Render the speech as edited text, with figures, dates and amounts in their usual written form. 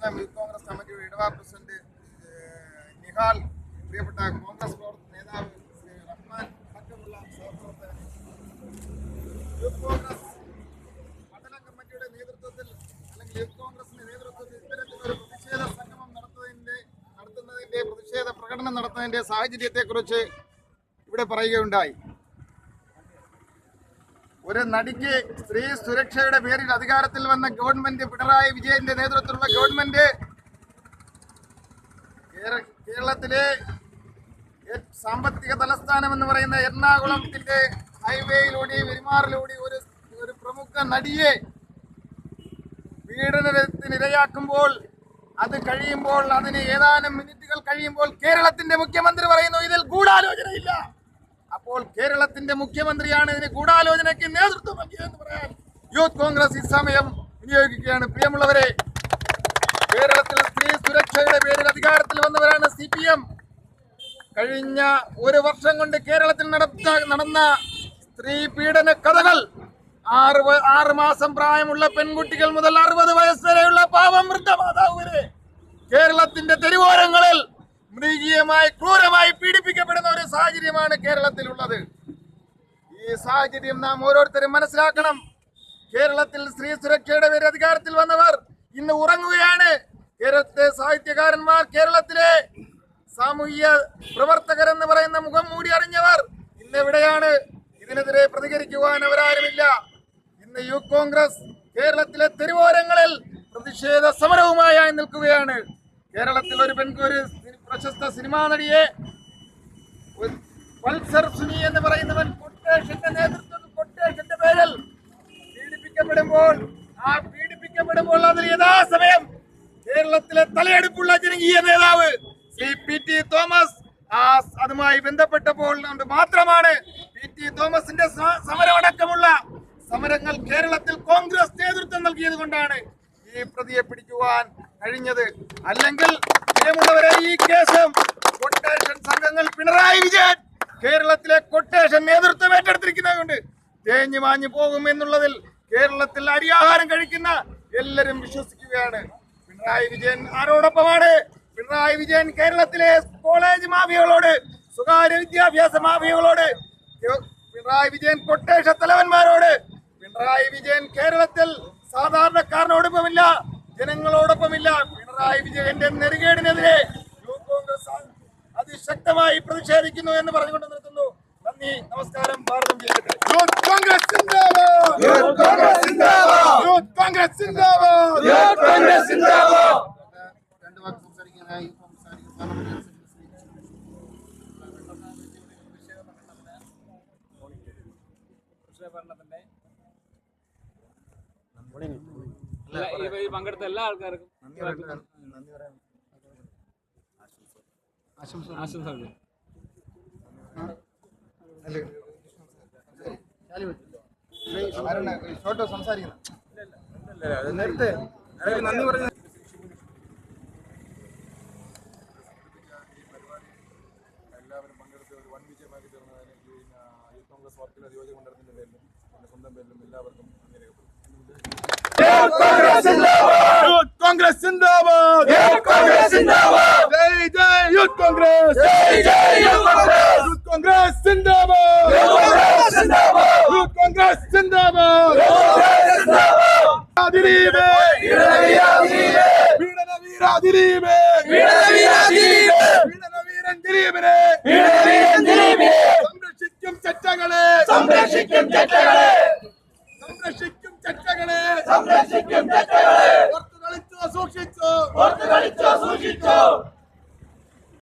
Youth Congress കമ്മിറ്റിയുടെ ഇടവ president Nihal, പ്രിയപ്പെട്ട കോൺഗ്രസ് നേതാവ് ശ്രീ റഹ്മാൻ അടക്കമുള്ള സഹപ്രവർത്തകർ, യൂത്ത് കോൺഗ്രസ് മണ്ഡലം കമ്മിറ്റിയുടെ നേതൃത്വത്തിൽ അല്ലെങ്കിൽ യൂത്ത് കോൺഗ്രസിന്റെ നേതൃത്വത്തിൽ ഇത്തരത്തിലൊരു പ്രതിഷേധ സംഗമം നടത്തുന്നതിന്റെ പ്രതിഷേധ പ്രകടനം നടത്തുന്നതിന്റെ സാഹചര്യത്തെക്കുറിച്ച് ഇവിടെ പറയുകയുണ്ടായി. ഒരു നടിക്ക് സ്ത്രീ സുരക്ഷയുടെ പേരിൽ അധികാരത്തിൽ വന്ന ഗവൺമെന്റ്, പിണറായി വിജയന്റെ നേതൃത്വത്തിലുള്ള ഗവൺമെന്റ്, കേരളത്തിലെ സാമ്പത്തിക തലസ്ഥാനം എന്ന് പറയുന്ന എറണാകുളത്തിന്റെ ഹൈവേയിലൂടെ പെരുമാറിലൂടെ ഒരു പ്രമുഖ നടിയെ പീഡനത്തിനിരയാക്കുമ്പോൾ, അത് കഴിയുമ്പോൾ, അതിന് ഏതാനും മിനിറ്റുകൾ കഴിയുമ്പോൾ കേരളത്തിന്റെ മുഖ്യമന്ത്രി പറയുന്നു ഇതിൽ ഗൂഢാലോചനയില്ല. അപ്പോൾ കേരളത്തിന്റെ മുഖ്യമന്ത്രിയാണ് ഇതിന് ഗൂഢാലോചനയ്ക്ക് നേതൃത്വം നൽകിയതെന്ന് പറയാൻ യൂത്ത് കോൺഗ്രസ് ഈ സമയം വിനിയോഗിക്കുകയാണ്. പ്രിയമുള്ളവരെ, കേരളത്തിൽ സ്ത്രീ സുരക്ഷയുടെ പേരിൽ അധികാരത്തിൽ വന്നവരാണ് CPM. കഴിഞ്ഞ ഒരു വർഷം കൊണ്ട് കേരളത്തിൽ നടന്ന സ്ത്രീ പീഡന കഥകൾ 6 മാസം പ്രായമുള്ള പെൺകുട്ടികൾ മുതൽ 60 വയസ്സ് വരെയുള്ള പാവം വൃദ്ധമാതാവ് വരെ കേരളത്തിന്റെ തെരുവോരങ്ങളിൽ മൃഗീയമായി ക്രൂരമായി പീഡിപ്പിക്കപ്പെടുന്ന ഒരു സാഹചര്യമാണ് കേരളത്തിലുള്ളത്. ഈ സാഹചര്യം നാം ഓരോരുത്തരും മനസ്സിലാക്കണം. കേരളത്തിൽ സ്ത്രീ സുരക്ഷയുടെ പേരിൽ അധികാരത്തിൽ വന്നവർ ഇന്ന് ഉറങ്ങുകയാണ്. കേരളത്തിലെ സാഹിത്യകാരന്മാർ, കേരളത്തിലെ സാമൂഹ്യ പ്രവർത്തകർ എന്ന് പറയുന്ന മുഖം മൂടി അറിഞ്ഞവർ ഇന്ന് എവിടെയാണ്? ഇതിനെതിരെ പ്രതികരിക്കുവാൻ അവരാരുമില്ല. ഇന്ന് യൂത്ത് കോൺഗ്രസ് കേരളത്തിലെ തെരുവോരങ്ങളിൽ പ്രതിഷേധ സമരവുമായി നിൽക്കുകയാണ്. കേരളത്തിൽ ഒരു പ്രശസ്ത സിനിമാ നടിയെ വത്സർ സുനി എന്ന് പറയുന്നവൻ കൊട്ടേഷന്റെ പേരിൽ പീഡിപ്പിക്കപ്പെടുമ്പോൾ അതിൽ യഥാസമയം കേരളത്തിലെ തലയെടുപ്പുള്ള ജനകീയ നേതാവ് ശ്രീ PT തോമസ് അതുമായി ബന്ധപ്പെട്ടപ്പോൾ മാത്രമാണ് PT തോമസിന്റെ സമരമടക്കമുള്ള സമരങ്ങൾ കേരളത്തിൽ കോൺഗ്രസ് നേതൃത്വം നൽകിയത് കൊണ്ടാണ് ഈ പ്രതിയെ പിടിക്കുവാൻ കഴിഞ്ഞത്. അല്ലെങ്കിൽ പ്രിയമുള്ളവരെ, ഈ കേസും കൊട്ടേഷൻ സംഘങ്ങൾ പിണറായി വിജയൻ കേരളത്തിലെ കൊട്ടേഷൻ നേതൃത്വം ഏറ്റെടുത്തിരിക്കുന്നതുകൊണ്ട് തേഞ്ഞു മാഞ്ഞു പോകും എന്നുള്ളതിൽ കേരളത്തിൽ അരിയാഹാരം കഴിക്കുന്ന എല്ലാവരും വിശ്വസിക്കുകയാണ്. പിണറായി വിജയൻ ആരോടൊപ്പമാണ്? പിണറായി വിജയൻ കേരളത്തിലെ കോളേജ് മാഫിയകളോട്, സ്വകാര്യ വിദ്യാഭ്യാസ മാഫിയകളോട്, പിണറായി വിജയൻ കൊട്ടേഷൻ തലവന്മാരോട്, പിണറായി വിജയൻ കേരളത്തിൽ സാധാരണക്കാരനോടൊപ്പമില്ല, ജനങ്ങളോടൊപ്പമില്ല. പിണറായി വിജയന്റെ നെറുകേടിനെതിരെ യൂത്ത് കോൺഗ്രസ് അതിശക്തമായി പ്രതിഷേധിക്കുന്നു എന്ന് പറഞ്ഞുകൊണ്ട് നിർത്തുന്നു. നന്ദി, നമസ്കാരം. ഭാരതം ജയിക്കട്ടെ. യൂത്ത് കോൺഗ്രസ് സിന്ദാബാദ്! യൂത്ത് കോൺഗ്രസ് സിന്ദാബാദ്! യൂത്ത് കോൺഗ്രസ് സിന്ദാബാദ്! യൂത്ത് കോൺഗ്രസ് സിന്ദാബാദ്! രണ്ട് വാക്ക് സംസാരിക്കാനായി പങ്കെടുത്ത എല്ലാ ആൾക്കാർക്കും ആശംസകൾ. ഷോട്ടോ സംസാരിക്കണം. നേരത്തെ നന്ദി പറഞ്ഞു. എല്ലാവരും പങ്കെടുത്ത് ഒരു വൻ വിജയമാക്കി തീർന്നതിന് യൂത്ത് കോൺഗ്രസ് പാർട്ടിയിലെ നിയോജക മണ്ഡലത്തിന്റെ പേരിലും എന്റെ സ്വന്തം പേരിലും എല്ലാവർക്കും നന്ദി രേഖപ്പെടുത്തുന്നു. Congress Zindabad! Youth Congress Zindabad! Jai Jai Youth Congress! Jai Jai Youth Congress! Youth Congress Zindabad! Youth Congress Zindabad! Youth Congress Zindabad! Youth Congress Zindabad! Adiribe! Adiribe! Veera Adiribe! Veera Adiribe! Veeran Diribine! Veeran Diribine! സംരക്ഷിക്കും ചട്ടകളെ! സംരക്ഷിക്കും ചട്ടകളെ! സംരക്ഷിക്കും ചട്ടകളെ! സംരക്ഷിക്കും ചട്ടകളെ! ഓർത്തു കളിച്ചോ സൂക്ഷിച്ചോ! ഓർത്തു കളിച്ചോ സൂക്ഷിച്ചോ!